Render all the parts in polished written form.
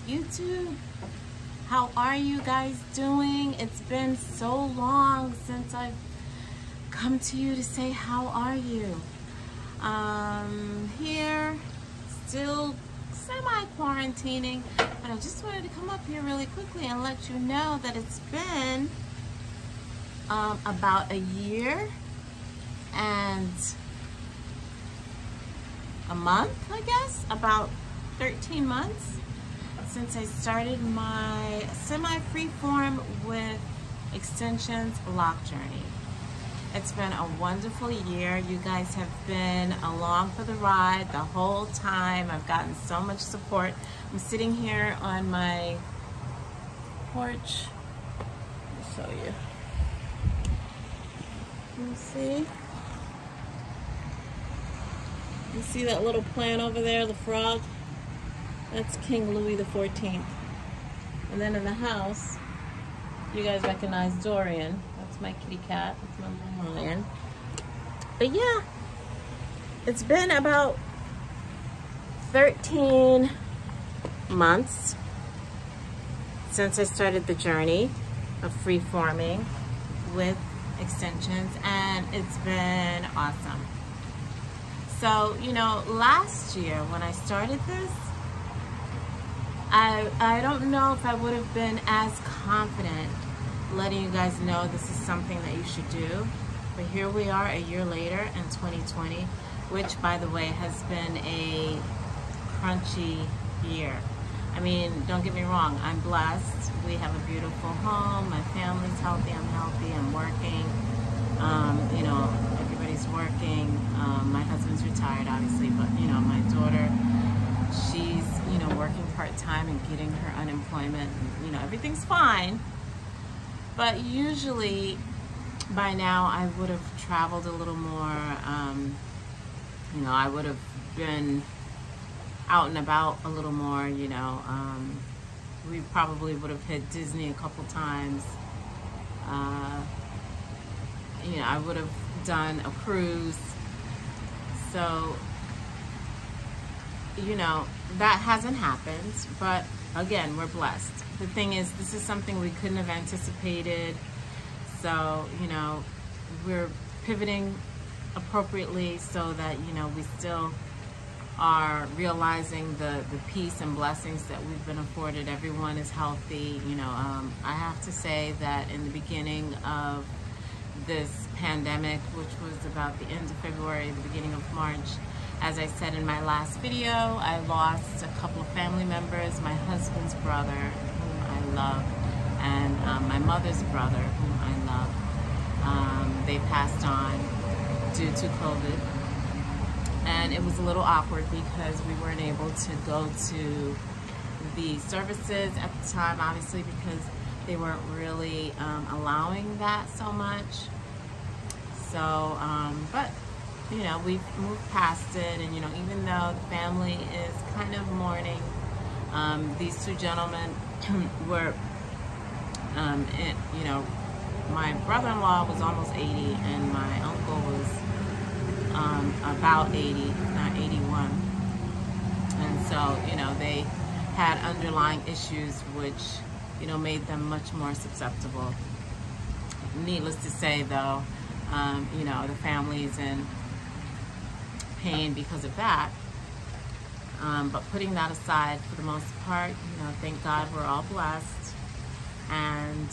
YouTube. How are you guys doing? It's been so long since I've come to you to say how are you. Here, still semi-quarantining, but I just wanted to come up here really quickly and let you know that it's been about a year and a month, I guess, about 13 months since I started my semi-freeform with extensions loc'd journey. It's been a wonderful year. You guys have been along for the ride the whole time. I've gotten so much support. I'm sitting here on my porch. I'll show you. You see? You see that little plant over there, the frog? That's King Louis XIV. And then in the house, you guys recognize Dorian. That's my kitty cat. That's my little lion. But yeah, it's been about 13 months since I started the journey of freeforming with extensions, and it's been awesome. So, you know, last year when I started this, I don't know if I would have been as confident letting you guys know this is something that you should do. But here we are a year later in 2020, which, by the way, has been a crunchy year. I mean, don't get me wrong, I'm blessed. We have a beautiful home, my family's healthy, I'm healthy, I'm working. You know, everybody's working. My husband's retired, obviously, but, you know, my daughter, she's, you know, working part-time and getting her unemployment. And, you know, everything's fine. But usually, by now, I would have traveled a little more. You know, I would have been out and about a little more, you know. We probably would have hit Disney a couple times. You know, I would have done a cruise. So, you know, that hasn't happened, but again, we're blessed. The thing is, this is something we couldn't have anticipated. So, you know, we're pivoting appropriately so that, you know, we still are realizing the peace and blessings that we've been afforded. Everyone is healthy. You know, I have to say that in the beginning of this pandemic, which was about the end of February, the beginning of March, as I said in my last video, I lost a couple of family members, my husband's brother, whom I love, and my mother's brother, whom I love. They passed on due to COVID. And it was a little awkward because we weren't able to go to the services at the time, obviously, because they weren't really allowing that so much. So, but, you know, we've moved past it, and, you know, even though the family is kind of mourning, these two gentlemen were, you know, my brother-in-law was almost 80, and my uncle was about 80, not 81. And so, you know, they had underlying issues which, you know, made them much more susceptible. Needless to say, though, you know, the family's in pain because of that. But putting that aside, for the most part, you know, thank God we're all blessed, and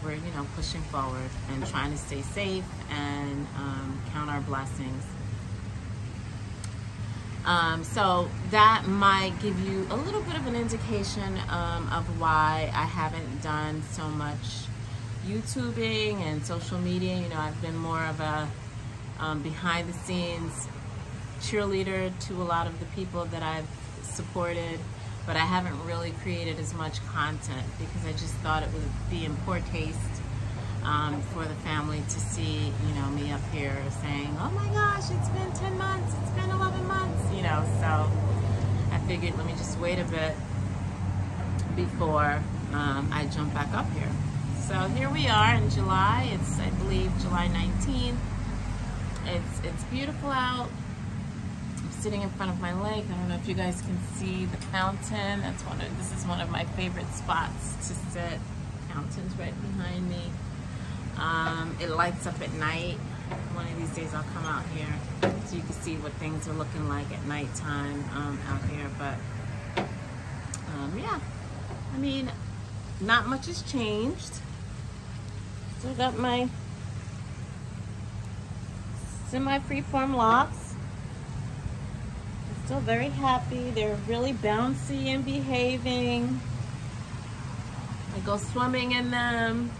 we're, you know, pushing forward and trying to stay safe and count our blessings. So that might give you a little bit of an indication of why I haven't done so much YouTubing and social media. You know, I've been more of a behind the scenes cheerleader to a lot of the people that I've supported, but I haven't really created as much content because I just thought it would be in poor taste for the family to see, you know, me up here saying, oh my gosh, it's been 10 months, it's been 11 months, you know. So I figured, let me just wait a bit before I jump back up here. So here we are in July. It's, I believe, July 19th. It's beautiful out. I'm sitting in front of my lake. I don't know if you guys can see the fountain. This is one of my favorite spots to sit. Fountain's right behind me. It lights up at night. One of these days I'll come out here so you can see what things are looking like at nighttime out here. But yeah, I mean, not much has changed. Still got my semi-freeform locks. I'm still very happy. They're really bouncy and behaving. I go swimming in them.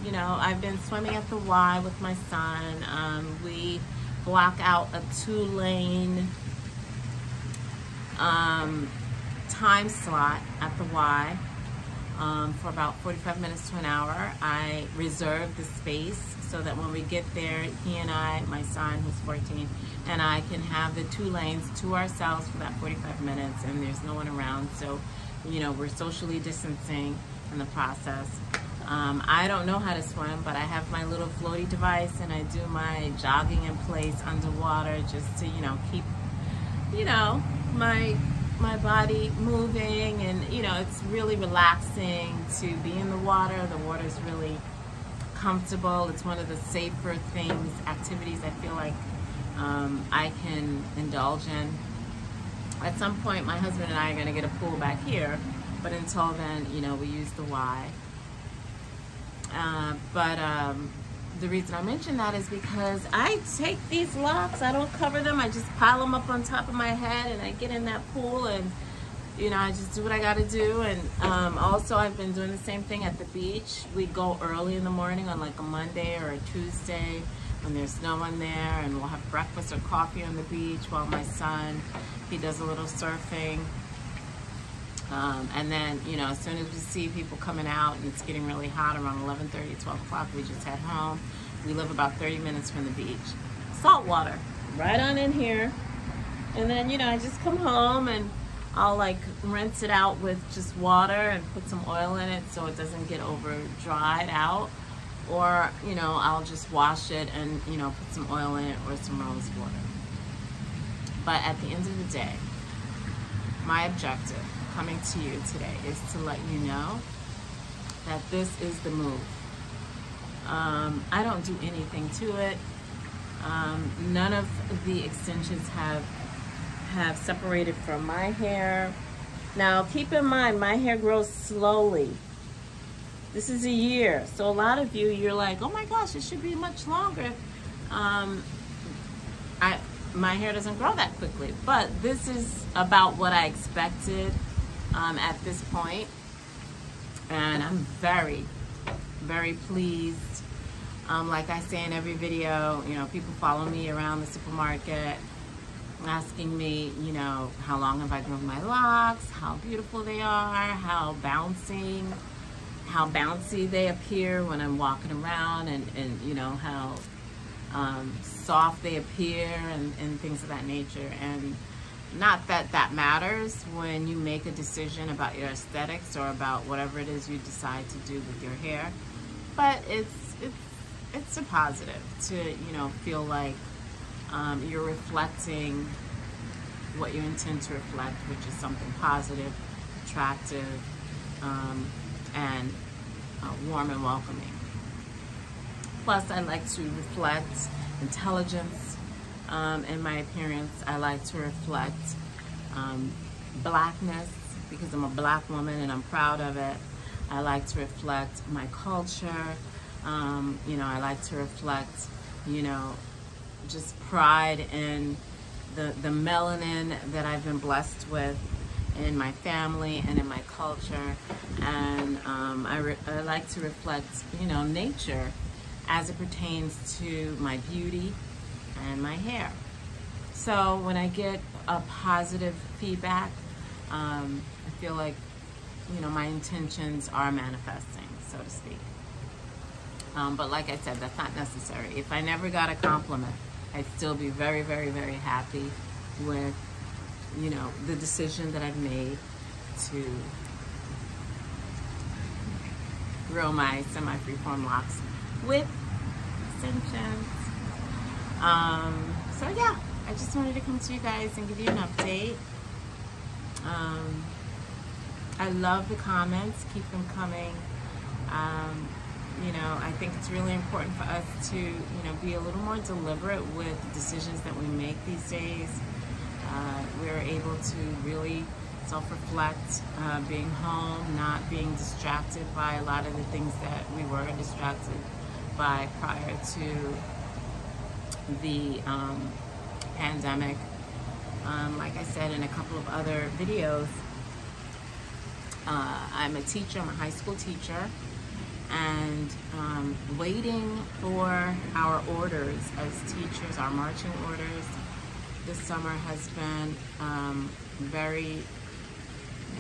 You know, I've been swimming at the Y with my son. We block out a 2-lane time slot at the Y for about 45 minutes to an hour. I reserve the space so that when we get there, he and I, my son who's 14, and I can have the 2 lanes to ourselves for that 45 minutes, and there's no one around. So, you know, we're socially distancing in the process. I don't know how to swim, but I have my little floaty device, and I do my jogging in place underwater just to, you know, keep, you know, my body moving. And, you know, it's really relaxing to be in the water. The water's really comfortable. It's one of the safer activities I feel like I can indulge in. At some point, my husband and I are going to get a pool back here, but until then, you know, we use the Y. The reason I mention that is because I take these locks, I don't cover them, I just pile them up on top of my head, and I get in that pool, and, you know, I just do what I gotta do. And also I've been doing the same thing at the beach. We go early in the morning on like a Monday or a Tuesday when there's no one there, and we'll have breakfast or coffee on the beach while my son, he does a little surfing. And then, you know, as soon as we see people coming out and it's getting really hot around 11:30, 12 o'clock, we just head home. We live about 30 minutes from the beach. Salt water, right on in here. And then, you know, I just come home and I'll like rinse it out with just water and put some oil in it so it doesn't get over dried out. Or, you know, I'll just wash it and, you know, put some oil in it or some rose water. But at the end of the day, my objective coming to you today is to let you know that this is the move. I don't do anything to it. None of the extensions have separated from my hair. Now keep in mind, my hair grows slowly. This is a year, so a lot of you're like, oh my gosh, it should be much longer. My hair doesn't grow that quickly, but this is about what I expected at this point, and I'm very, very pleased. Like I say in every video, you know, people follow me around the supermarket asking me, you know, how long have I grown my locks, how beautiful they are, how bouncy they appear when I'm walking around, and you know, how soft they appear, and things of that nature. And not that that matters when you make a decision about your aesthetics or about whatever it is you decide to do with your hair, but it's a positive to, you know, feel like you're reflecting what you intend to reflect, which is something positive, attractive, and warm and welcoming. Plus, I like to reflect intelligence in my appearance. I like to reflect blackness because I'm a black woman and I'm proud of it. I like to reflect my culture. You know, I like to reflect, you know, just pride in the melanin that I've been blessed with in my family and in my culture. And I like to reflect, you know, nature as it pertains to my beauty and my hair. So when I get a positive feedback, I feel like, you know, my intentions are manifesting, so to speak. But like I said, that's not necessary. If I never got a compliment, I'd still be very, very, very happy with, you know, the decision that I've made to grow my semi-freeform locks with extensions. So yeah, I just wanted to come to you guys and give you an update. I love the comments. Keep them coming. You know, I think it's really important for us to, you know, be a little more deliberate with the decisions that we make these days. We're able to really self-reflect, being home, not being distracted by a lot of the things that we were distracted by prior to the pandemic. Like I said in a couple of other videos, I'm a teacher, I'm a high school teacher, and waiting for our orders as teachers, our marching orders, this summer has been very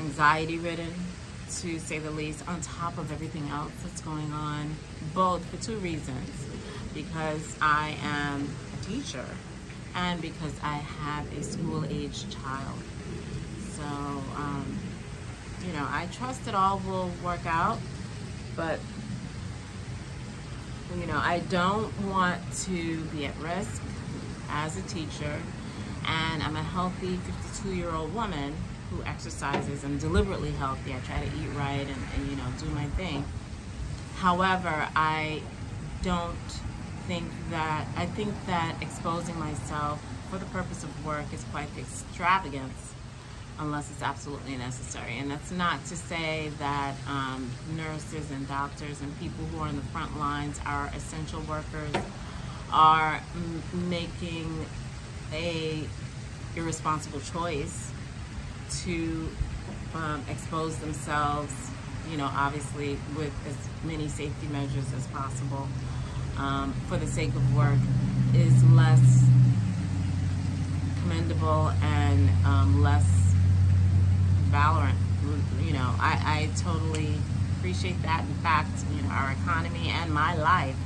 anxiety-ridden, to say the least, on top of everything else that's going on, both for two reasons. Because I am a teacher and because I have a school-age child. So, you know, I trust it all will work out, but, you know, I don't want to be at risk as a teacher, and I'm a healthy 52-year-old woman who exercises. I'm deliberately healthy. I try to eat right and you know, do my thing. However, I think that exposing myself for the purpose of work is quite the extravagance, unless it's absolutely necessary. And that's not to say that nurses and doctors and people who are in the front lines, our essential workers, are making a irresponsible choice to expose themselves, you know, obviously with as many safety measures as possible, for the sake of work, is less commendable and less valorant. You know, I totally appreciate that. In fact, you know, our economy and my life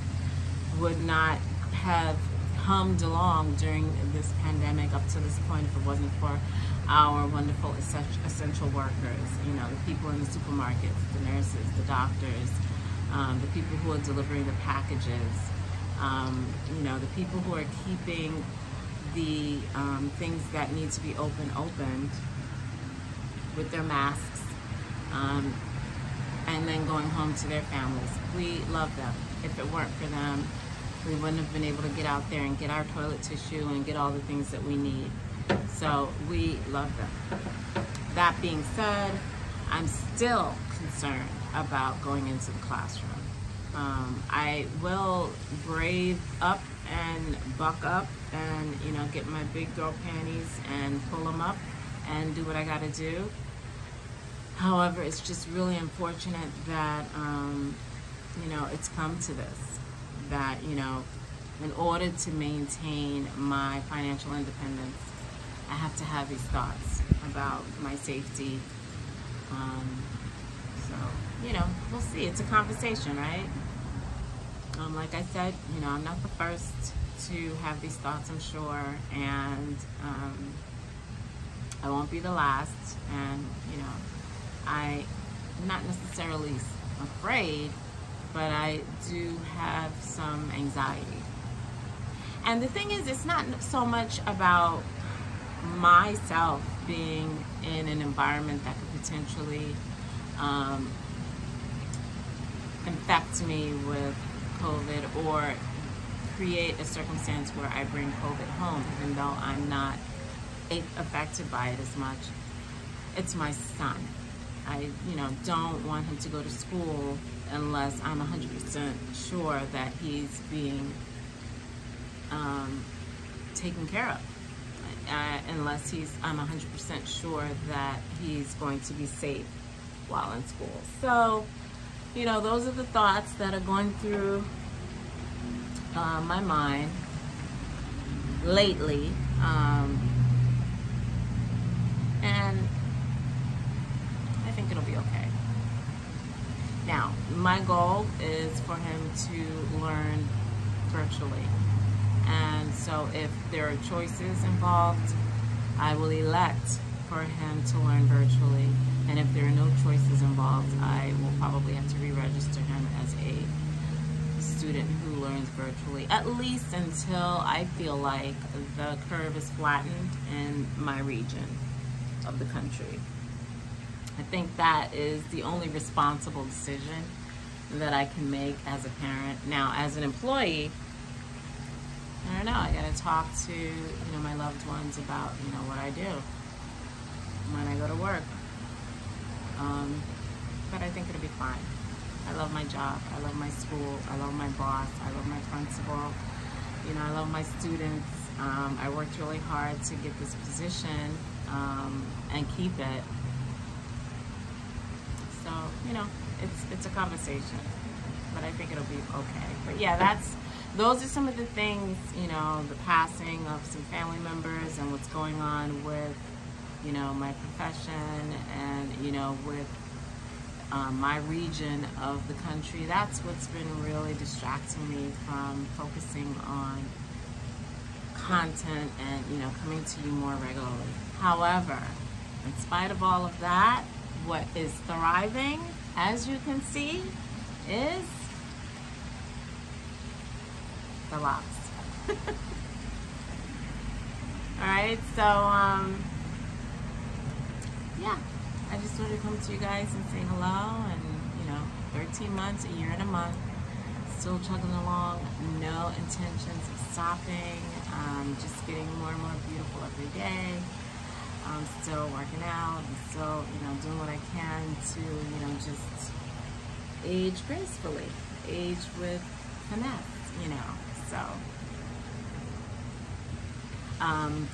would not have hummed along during this pandemic up to this point if it wasn't for our wonderful essential workers, you know, the people in the supermarkets, the nurses, the doctors, the people who are delivering the packages, you know, the people who are keeping the things that need to be opened with their masks, and then going home to their families. We love them. If it weren't for them, we wouldn't have been able to get out there and get our toilet tissue and get all the things that we need. So we love them. That being said, I'm still concerned about going into the classroom. I will brave up and buck up and, you know, get my big girl panties and pull them up and do what I gotta do. However, it's just really unfortunate that, you know, it's come to this. That, you know, in order to maintain my financial independence, I have to have these thoughts about my safety. So, you know, we'll see. It's a conversation, right? Like I said, you know, I'm not the first to have these thoughts, I'm sure, and I won't be the last. And, you know, I'm not necessarily afraid, but I do have some anxiety. And the thing is, it's not so much about myself being in an environment that could potentially infect me with COVID or create a circumstance where I bring COVID home, even though I'm not affected by it as much. It's my son. I, you know, don't want him to go to school unless I'm 100% sure that he's being taken care of. Unless I'm 100% sure that he's going to be safe while in school. So, you know, those are the thoughts that are going through my mind lately. And I think it'll be okay. Now, my goal is for him to learn virtually. And so if there are choices involved, I will elect for him to learn virtually. And if there are no choices involved, I will probably have to re-register him as a a student who learns virtually, at least until I feel like the curve is flattened in my region of the country. I think that is the only responsible decision that I can make as a parent. Now, as an employee, I don't know, I gotta talk to, my loved ones about, what I do when I go to work. But I think it'll be fine. I love my job, I love my school, I love my boss, I love my principal, I love my students. I worked really hard to get this position and keep it. So, it's a conversation, but I think it'll be okay. But yeah, those are some of the things, the passing of some family members and what's going on with, my profession and, with my region of the country. That's what's been really distracting me from focusing on content and, coming to you more regularly. However, in spite of all of that, what is thriving, as you can see, is the loc'd. Alright, so yeah, I just wanted to come to you guys and say hello, and 13 months, a year and a month, still chugging along, no intentions of stopping, just getting more and more beautiful every day. I'm still working out, I'm still, doing what I can to, just age gracefully, age with finesse, so.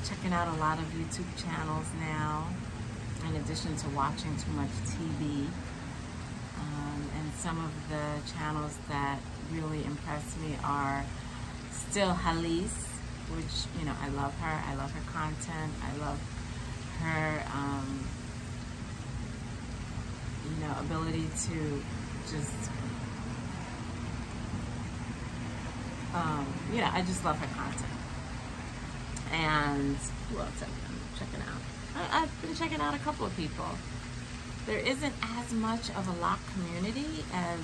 Checking out a lot of YouTube channels now, in addition to watching too much TV. And some of the channels that really impress me are still Halise, which, I love her. I love her content. I love her, ability to just, I just love her content. And who else have I been checking out? I've been checking out a couple of people. There isn't as much of a loc'd community as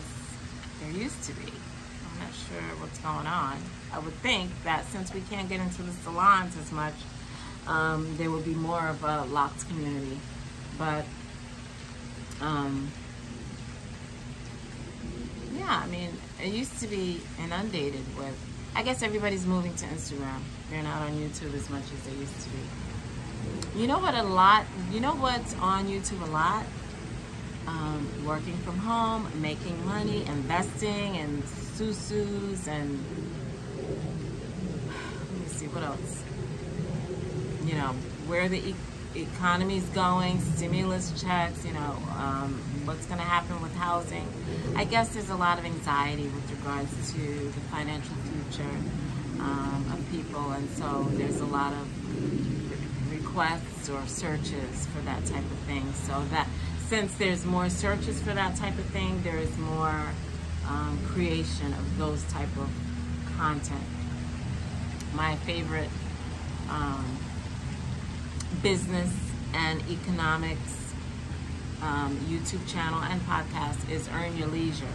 there used to be. I'm not sure what's going on. I would think that since we can't get into the salons as much, there will be more of a loc'd community. But yeah, I mean, it used to be inundated with, I guess everybody's moving to Instagram. They're not on YouTube as much as they used to be. You know what's on YouTube a lot? Working from home, making money, investing, and susus, and let me see, what else? Where the economy's going, stimulus checks, what's going to happen with housing. I guess there's a lot of anxiety with regards to the financial future of people, and so there's a lot of requests or searches for that type of thing. So that since there's more searches for that type of thing, there is more creation of those type of content. My favorite business and economics YouTube channel and podcast is Earn Your Leisure.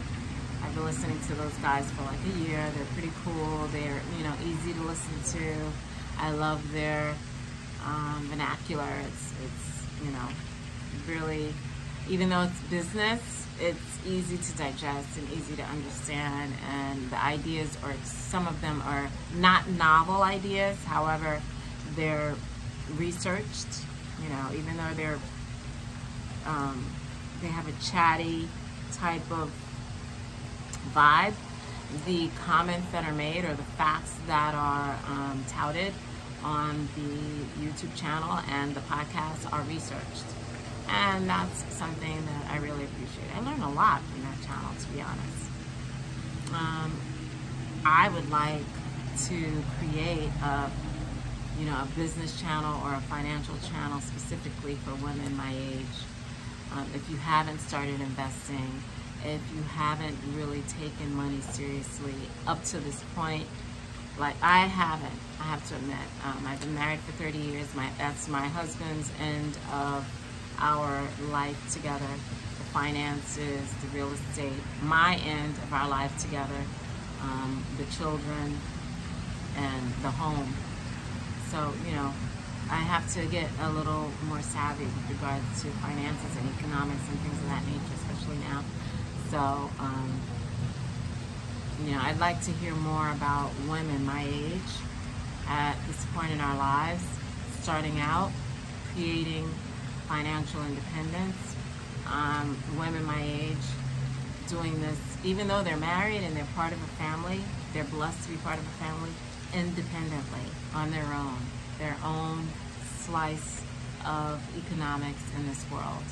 I've been listening to those guys for like a year. They're pretty cool. They're easy to listen to. I love their vernacular. It's really, even though it's business, it's easy to digest and easy to understand, and the ideas, or some of them are not novel ideas, however, they're researched, even though they're, they have a chatty type of vibe, the comments that are made or the facts that are touted on the YouTube channel and the podcast are researched. And that's something that I really appreciate. I learn a lot from that channel, to be honest. I would like to create a business channel or a financial channel specifically for women my age. If you haven't started investing, if you haven't really taken money seriously up to this point, like I haven't, I have to admit. I've been married for 30 years. That's my husband's end of our life together, the finances, the real estate, my end of our life together. the children, and the home. So, you know, I have to get a little more savvy with regards to finances and economics and things of that nature, especially now. So, you know, I'd like to hear more about women my age at this point in our lives, starting out, creating financial independence. Women my age doing this, even though they're married and they're part of a family, they're blessed to be part of a family, independently, on their own slice of economics in this world,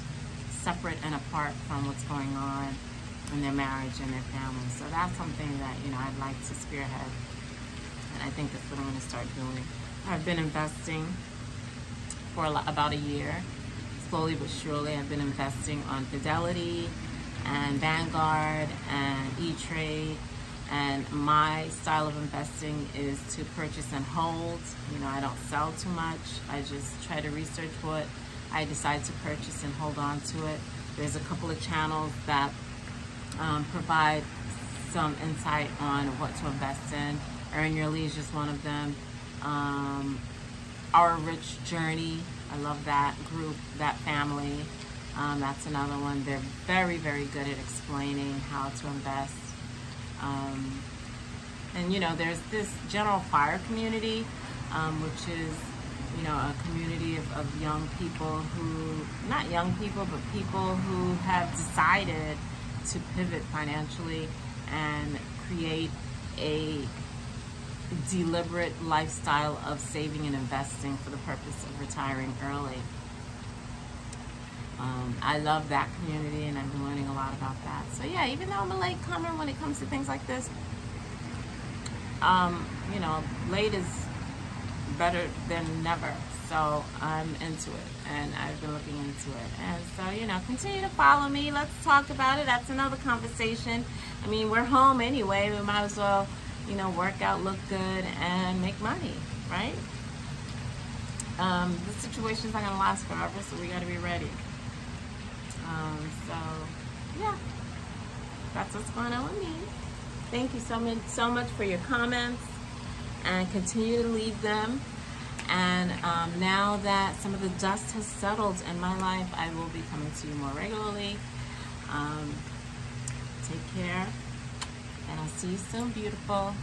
separate and apart from what's going on in their marriage and their family. So that's something that, you know, I'd like to spearhead, and I think that's what I'm going to start doing. I've been investing for about a year. Slowly but surely, I've been investing on Fidelity and Vanguard and E-Trade. And my style of investing is to purchase and hold. You know, I don't sell too much. I just try to research what I decide to purchase and hold on to it. There's a couple of channels that provide some insight on what to invest in. Earn Your Leisure is one of them. Our Rich Journey, I love that group, that family. That's another one. They're very, very good at explaining how to invest. And you know, there's this General Fire community, which is, you know, a community of young people who, not young people, but people who have decided to pivot financially and create a deliberate lifestyle of saving and investing for the purpose of retiring early. I love that community, and I've been learning a lot about that. So yeah, even though I'm a late comer when it comes to things like this, you know, late is better than never. So I'm into it, and I've been looking into it. And so, you know, continue to follow me. Let's talk about it. That's another conversation. I mean, we're home anyway. We might as well, you know, work out, look good, and make money, right? The situation's not gonna last forever, so we gotta be ready. So yeah, that's what's going on with me. Thank you so much for your comments, and continue to leave them. And now that some of the dust has settled in my life, I will be coming to you more regularly. Take care, and I'll see you soon, beautiful.